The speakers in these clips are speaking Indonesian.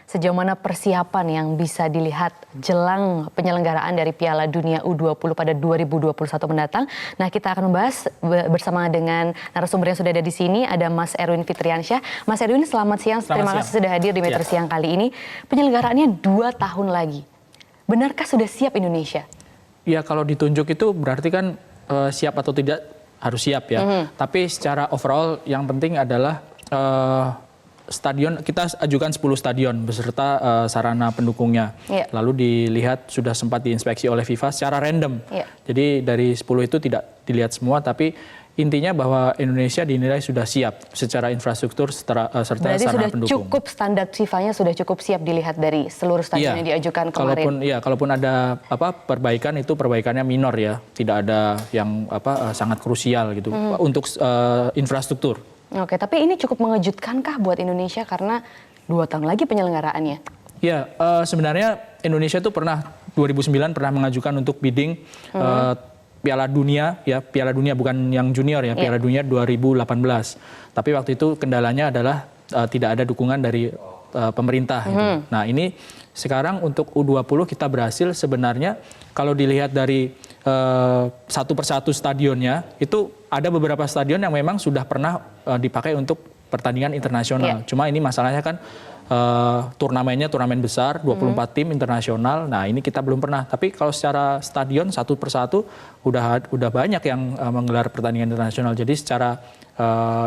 sejauh mana persiapan yang bisa dilihat jelang penyelenggaraan dari Piala Dunia U20 pada 2021 mendatang. Nah, kita akan membahas bersama dengan narasumber yang sudah ada di sini, ada Mas Erwin Fitriansyah. Mas Erwin, selamat siang. Terima kasih sudah hadir di Metro Siang kali ini. Penyelenggaranya 2 tahun lagi. Benarkah sudah siap Indonesia? Ya, kalau ditunjuk itu berarti kan siap atau tidak harus siap ya. Tapi secara overall yang penting adalah stadion, kita ajukan 10 stadion beserta sarana pendukungnya. Lalu dilihat sudah sempat diinspeksi oleh FIFA secara random. Jadi dari 10 itu tidak dilihat semua, tapi intinya bahwa Indonesia dinilai sudah siap secara infrastruktur serta sarana pendukung. Sudah cukup standar FIFA-nya sudah cukup siap dilihat dari seluruh stadion yang diajukan kemarin. Kalaupun ada perbaikan, itu perbaikannya minor ya, tidak ada yang sangat krusial gitu untuk infrastruktur. Oke, tapi ini cukup mengejutkankah buat Indonesia karena 2 tahun lagi penyelenggaraannya? Ya, sebenarnya Indonesia itu 2009 pernah mengajukan untuk bidding Piala Dunia, ya Piala Dunia bukan yang junior ya, Piala Dunia 2018. Tapi waktu itu kendalanya adalah tidak ada dukungan dari pemerintah. Gitu. Nah, ini sekarang untuk U20 kita berhasil sebenarnya kalau dilihat dari satu persatu stadionnya, itu ada beberapa stadion yang memang sudah pernah dipakai untuk pertandingan internasional. Cuma ini masalahnya kan turnamennya turnamen besar, 24 tim internasional. Nah, ini kita belum pernah. Tapi kalau secara stadion satu persatu udah banyak yang menggelar pertandingan internasional. Jadi secara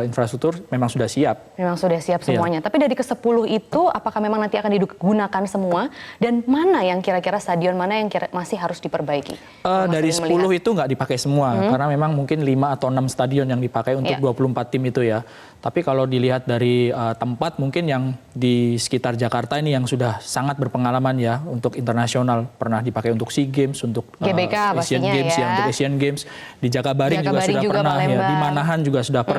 infrastruktur memang sudah siap. Memang sudah siap semuanya. Tapi dari ke-10 itu apakah memang nanti akan digunakan semua? Dan mana yang kira-kira stadion mana yang masih harus diperbaiki? Dari 10 itu nggak dipakai semua. Karena memang mungkin 5 atau 6 stadion yang dipakai untuk 24 tim itu ya. Tapi kalau dilihat dari tempat mungkin yang di sekitar Jakarta ini yang sudah sangat berpengalaman ya untuk internasional, pernah dipakai untuk SEA Games, untuk GBK Asian Games ya, untuk Asian Games. Di Jakabaring juga sudah pernah ya, di Manahan juga sudah pernah.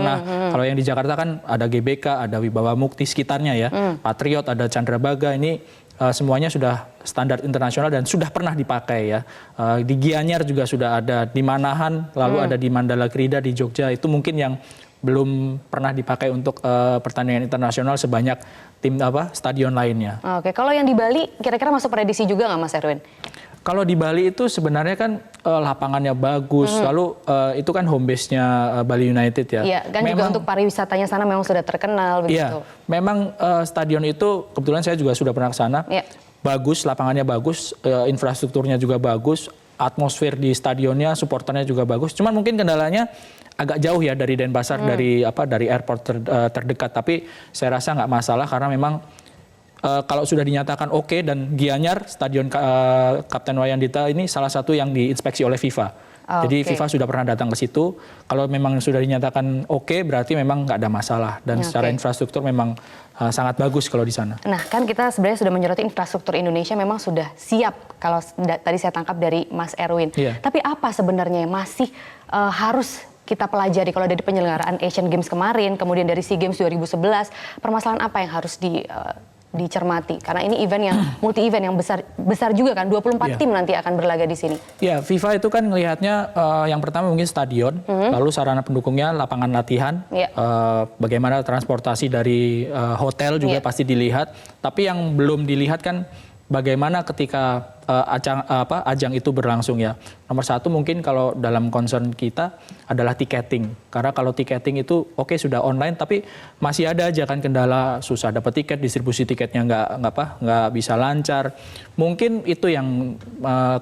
Kalau yang di Jakarta kan ada GBK, ada Wibawa Mukti sekitarnya ya, Patriot, ada Candrabaga, ini semuanya sudah standar internasional dan sudah pernah dipakai ya. Di Gianyar juga sudah ada, di Manahan, lalu ada di Mandala Krida di Jogja, itu mungkin yang belum pernah dipakai untuk pertandingan internasional sebanyak tim stadion lainnya. Oke, kalau yang di Bali kira-kira masuk prediksi juga nggak Mas Erwin? Kalau di Bali itu sebenarnya kan lapangannya bagus, lalu itu kan home base-nya Bali United ya. Iya, kan memang, juga untuk pariwisatanya sana memang sudah terkenal begitu. Iya, memang stadion itu kebetulan saya juga sudah pernah ke sana. Bagus, lapangannya bagus, infrastrukturnya juga bagus, atmosfer di stadionnya, supporternya juga bagus. Cuman mungkin kendalanya agak jauh ya dari Denpasar, dari airport terdekat. Tapi saya rasa nggak masalah karena memang kalau sudah dinyatakan oke, dan Gianyar, Stadion Kapten Wayan Dita ini salah satu yang diinspeksi oleh FIFA. Jadi FIFA sudah pernah datang ke situ. Kalau memang sudah dinyatakan oke, berarti memang nggak ada masalah. Dan secara infrastruktur memang sangat bagus kalau di sana. Nah, kan kita sebenarnya sudah menyoroti infrastruktur Indonesia memang sudah siap. Kalau tadi saya tangkap dari Mas Erwin. Tapi apa sebenarnya yang masih harus kita pelajari kalau dari penyelenggaraan Asian Games kemarin, kemudian dari SEA Games 2011, permasalahan apa yang harus dicermati? Karena ini event yang multi event yang besar juga kan, 24 tim nanti akan berlaga di sini. Ya, FIFA itu kan melihatnya yang pertama mungkin stadion, lalu sarana pendukungnya, lapangan latihan, bagaimana transportasi dari hotel juga pasti dilihat. Tapi yang belum dilihat kan bagaimana ketika ajang itu berlangsung ya. Nomor satu mungkin kalau dalam concern kita adalah tiketing. Karena kalau tiketing itu sudah online, tapi masih ada aja kan kendala, susah dapat tiket, distribusi tiketnya nggak bisa lancar. Mungkin itu yang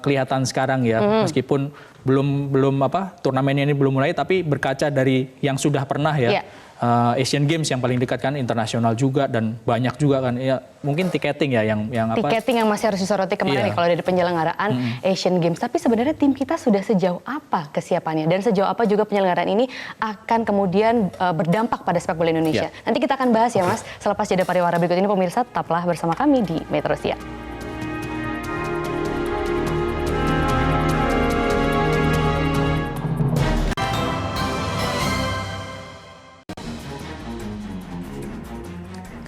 kelihatan sekarang ya, meskipun belum turnamennya ini belum mulai, tapi berkaca dari yang sudah pernah ya. Asian Games yang paling dekat kan, internasional juga dan banyak juga kan ya, mungkin tiketing ya yang tiketing yang masih harus disoroti kemarin nih kalau dari penyelenggaraan Asian Games. Tapi sebenarnya tim kita sudah sejauh apa kesiapannya dan sejauh apa juga penyelenggaraan ini akan kemudian berdampak pada sepak bola Indonesia. Nanti kita akan bahas ya Mas selepas jeda pariwara berikut ini. Pemirsa, tetaplah bersama kami di Metro Siang.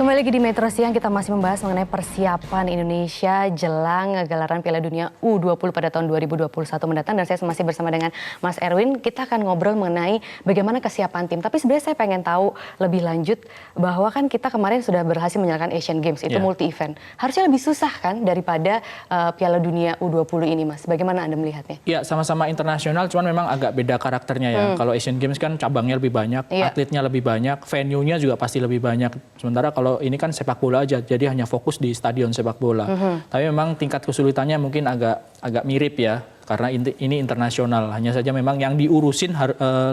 Kembali Kembali lagi di Metro Siang, kita masih membahas mengenai persiapan Indonesia jelang gelaran Piala Dunia U20 pada tahun 2021 mendatang. Dan saya masih bersama dengan Mas Erwin. Kita akan ngobrol mengenai bagaimana kesiapan tim. Tapi sebenarnya saya pengen tahu lebih lanjut bahwa kan kita kemarin sudah berhasil menyalakan Asian Games, itu multi-event. Harusnya lebih susah kan daripada Piala Dunia U20 ini, Mas. Bagaimana Anda melihatnya? Ya, sama-sama internasional, cuman memang agak beda karakternya ya. Kalau Asian Games kan cabangnya lebih banyak, atletnya lebih banyak, venue-nya juga pasti lebih banyak. Sementara kalau ini kan sepak bola aja, jadi hanya fokus di stadion sepak bola. Tapi memang tingkat kesulitannya mungkin agak mirip ya, karena ini internasional. Hanya saja memang yang diurusin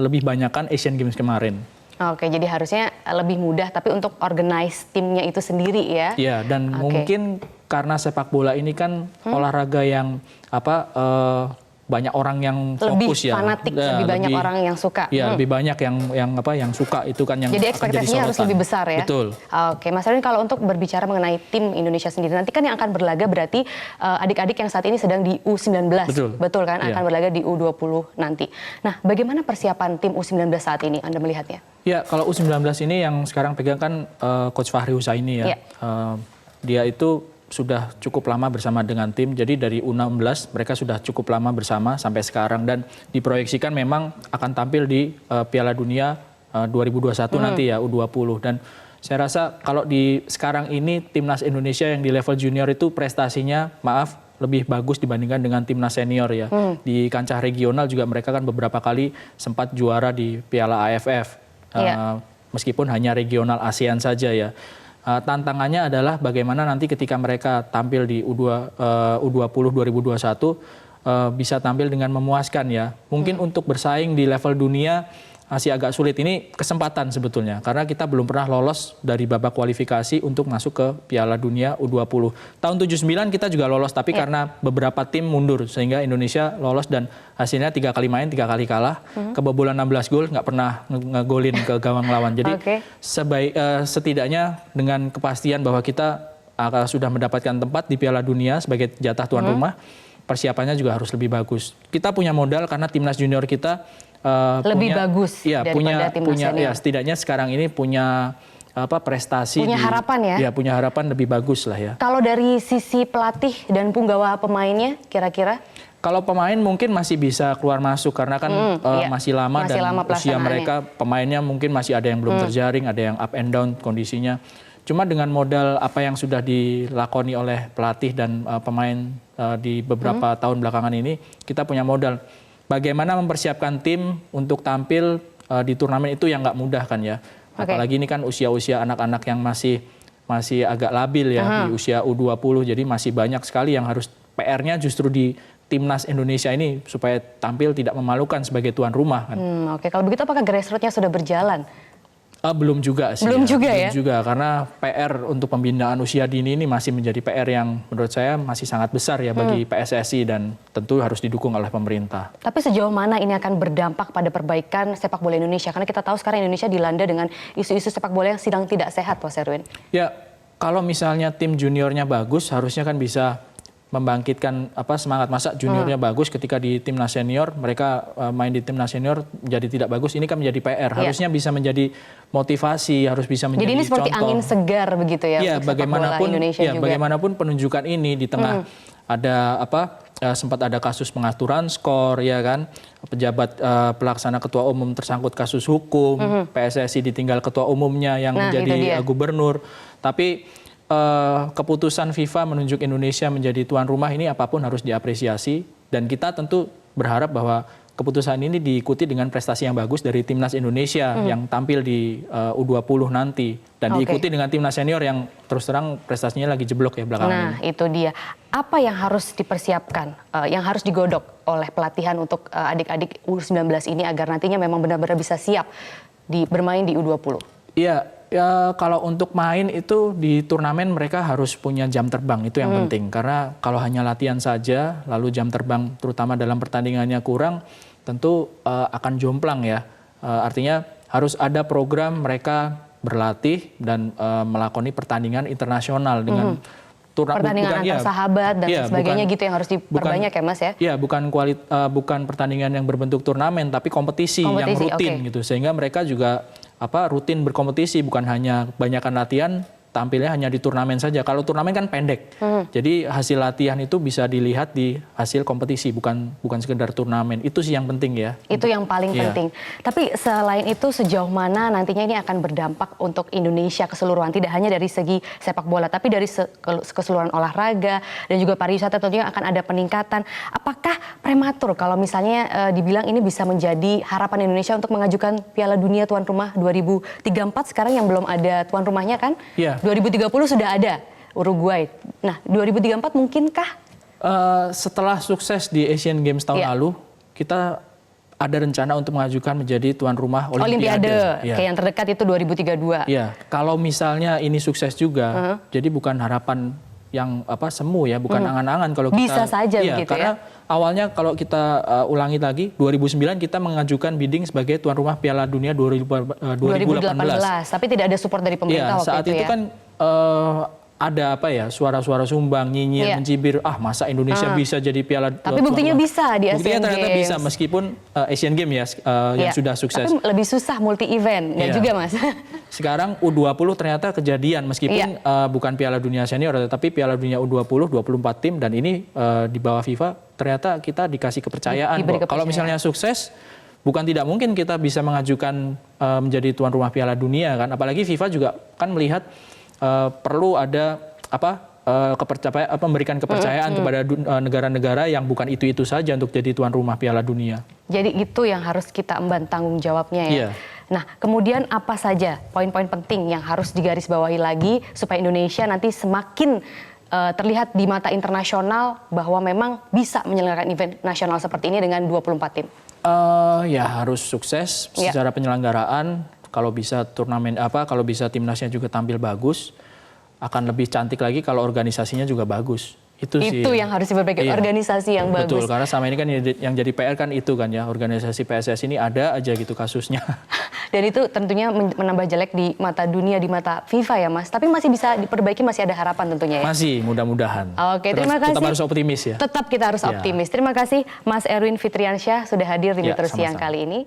lebih banyak kan Asian Games kemarin. Oke, jadi harusnya lebih mudah, tapi untuk organize timnya itu sendiri ya? Iya, dan mungkin karena sepak bola ini kan olahraga yang banyak orang yang fokus lebih fanatik, lebih banyak orang yang suka. Iya, lebih banyak yang suka itu kan yang jadi ekspektasinya harus lebih besar ya. Betul. Oke, Mas Erwin, kalau untuk berbicara mengenai tim Indonesia sendiri, nanti kan yang akan berlaga berarti adik-adik yang saat ini sedang di U19. Betul kan? Akan berlaga di U20 nanti. Nah, bagaimana persiapan tim U19 saat ini Anda melihatnya? Ya, kalau U19 ini yang sekarang pegang kan Coach Fahri Husaini ya. Dia itu sudah cukup lama bersama dengan tim, jadi dari U16 mereka sudah cukup lama bersama sampai sekarang dan diproyeksikan memang akan tampil di Piala Dunia 2021 nanti ya U20. Dan saya rasa kalau di sekarang ini timnas Indonesia yang di level junior itu prestasinya lebih bagus dibandingkan dengan timnas senior ya. Di kancah regional juga mereka kan beberapa kali sempat juara di Piala AFF, meskipun hanya regional ASEAN saja ya. Tantangannya adalah bagaimana nanti ketika mereka tampil di U20 2021 bisa tampil dengan memuaskan ya. Mungkin untuk bersaing di level dunia masih agak sulit. Ini kesempatan sebetulnya karena kita belum pernah lolos dari babak kualifikasi untuk masuk ke Piala Dunia U20. Tahun 79 kita juga lolos tapi karena beberapa tim mundur sehingga Indonesia lolos dan hasilnya 3 kali main 3 kali kalah, kebobolan 16 gol, nggak pernah ngegolin ke gawang lawan. Jadi setidaknya dengan kepastian bahwa kita sudah mendapatkan tempat di Piala Dunia sebagai jatah tuan rumah, persiapannya juga harus lebih bagus. Kita punya modal karena timnas junior kita lebih bagus daripada timnas senior. Ya, setidaknya sekarang ini punya prestasi, punya harapan ya? Ya, punya harapan lebih bagus lah ya. Kalau dari sisi pelatih dan punggawa pemainnya kira-kira? Kalau pemain mungkin masih bisa keluar masuk karena kan masih lama dan usia mereka pemainnya mungkin masih ada yang belum terjaring, ada yang up and down kondisinya. Cuma dengan modal apa yang sudah dilakoni oleh pelatih dan pemain di beberapa tahun belakangan ini, kita punya modal. Bagaimana mempersiapkan tim untuk tampil di turnamen itu yang nggak mudah kan ya. Apalagi ini kan usia-usia anak-anak yang masih agak labil ya di usia U20. Jadi masih banyak sekali yang harus PR-nya justru di timnas Indonesia ini supaya tampil tidak memalukan sebagai tuan rumah kan. Oke, kalau begitu apakah grassroots-nya sudah berjalan? Belum juga sih. Belum ya. juga belum ya? juga karena PR untuk pembinaan usia dini ini masih menjadi PR yang menurut saya masih sangat besar ya bagi PSSI dan tentu harus didukung oleh pemerintah. Tapi sejauh mana ini akan berdampak pada perbaikan sepak bola Indonesia? Karena kita tahu sekarang Indonesia dilanda dengan isu-isu sepak bola yang sedang tidak sehat, Mas Erwin. Ya, kalau misalnya tim juniornya bagus harusnya kan bisa membangkitkan semangat. Masa juniornya bagus ketika di timnas senior mereka main di timnas senior jadi tidak bagus, ini kan menjadi PR. Harusnya bisa menjadi motivasi, harus bisa menjadi contoh. Jadi ini seperti angin segar begitu ya untuk sepak bola Indonesia juga. Bagaimanapun penunjukan ini di tengah ada sempat ada kasus pengaturan skor ya kan, pejabat pelaksana ketua umum tersangkut kasus hukum, PSSI ditinggal ketua umumnya yang menjadi gubernur. Tapi keputusan FIFA menunjuk Indonesia menjadi tuan rumah ini apapun harus diapresiasi dan kita tentu berharap bahwa keputusan ini diikuti dengan prestasi yang bagus dari timnas Indonesia yang tampil di U20 nanti dan diikuti dengan timnas senior yang terus terang prestasinya lagi jeblok ya belakangan ini. Nah, itu dia. Apa yang harus dipersiapkan, yang harus digodok oleh pelatihan untuk adik-adik U19 ini agar nantinya memang benar-benar bisa siap bermain di U20? Iya. Ya, kalau untuk main itu di turnamen mereka harus punya jam terbang, itu yang penting. Karena kalau hanya latihan saja, lalu jam terbang terutama dalam pertandingannya kurang, tentu akan jomplang ya. Artinya harus ada program mereka berlatih dan melakoni pertandingan internasional dengan pertandingan antar sahabat dan sebagainya gitu yang harus diperbanyak ya Mas ya? Iya, bukan pertandingan yang berbentuk turnamen, tapi kompetisi yang rutin gitu. Sehingga mereka juga rutin berkompetisi, bukan hanya kebanyakan latihan, tampilnya hanya di turnamen saja. Kalau turnamen kan pendek. Jadi hasil latihan itu bisa dilihat di hasil kompetisi, bukan sekedar turnamen. Itu sih yang penting ya. Itu yang paling penting. Tapi selain itu sejauh mana nantinya ini akan berdampak untuk Indonesia keseluruhan, tidak hanya dari segi sepak bola, tapi dari keseluruhan olahraga dan juga pariwisata tentunya akan ada peningkatan. Apakah prematur kalau misalnya dibilang ini bisa menjadi harapan Indonesia untuk mengajukan Piala Dunia tuan rumah 2034 sekarang yang belum ada tuan rumahnya kan? 2030 sudah ada Uruguay. Nah, 2034 mungkinkah? Setelah sukses di Asian Games tahun lalu, kita ada rencana untuk mengajukan menjadi tuan rumah Olimpiade. Kayak yang terdekat itu 2032. Iya, kalau misalnya ini sukses juga, jadi bukan harapan yang semu ya, bukan angan-angan kalau kita. Bisa saja begitu karena awalnya kalau kita ulangi lagi, 2009 kita mengajukan bidding sebagai tuan rumah Piala Dunia 2018. Tapi tidak ada support dari pemerintah waktu saat itu kan ada suara-suara sumbang, nyinyir, mencibir, masa Indonesia bisa jadi Piala. Tapi buktinya bisa di Asian Games. Buktinya ternyata bisa meskipun Asian Games yang sudah sukses. Tapi lebih susah multi event, nggak juga Mas? Sekarang U20 ternyata kejadian meskipun bukan Piala Dunia senior, tetapi Piala Dunia U20 24 tim dan ini di bawah FIFA ternyata kita dikasih kepercayaan. Kalau misalnya sukses, bukan tidak mungkin kita bisa mengajukan menjadi tuan rumah Piala Dunia kan. Apalagi FIFA juga kan melihat perlu ada memberikan kepercayaan kepada negara-negara yang bukan itu-itu saja untuk jadi tuan rumah Piala Dunia. Jadi itu yang harus kita emban tanggung jawabnya ya. Nah, kemudian apa saja poin-poin penting yang harus digarisbawahi lagi supaya Indonesia nanti semakin terlihat di mata internasional bahwa memang bisa menyelenggarakan event nasional seperti ini dengan 24 tim? Harus sukses secara penyelenggaraan. Kalau bisa turnamen kalau bisa timnasnya juga tampil bagus, akan lebih cantik lagi kalau organisasinya juga bagus. Itu yang harus diperbaiki, organisasi yang bagus. Betul, karena sama ini kan yang jadi PR kan itu kan ya, organisasi PSSI ini ada aja gitu kasusnya. Dan itu tentunya menambah jelek di mata dunia, di mata FIFA ya Mas. Tapi masih bisa diperbaiki, masih ada harapan tentunya ya. Masih, mudah-mudahan. Oke, terima kasih. Tetap harus optimis ya. Tetap kita harus optimis. Terima kasih Mas Erwin Fitriansyah sudah hadir di Metro Siang kali ini.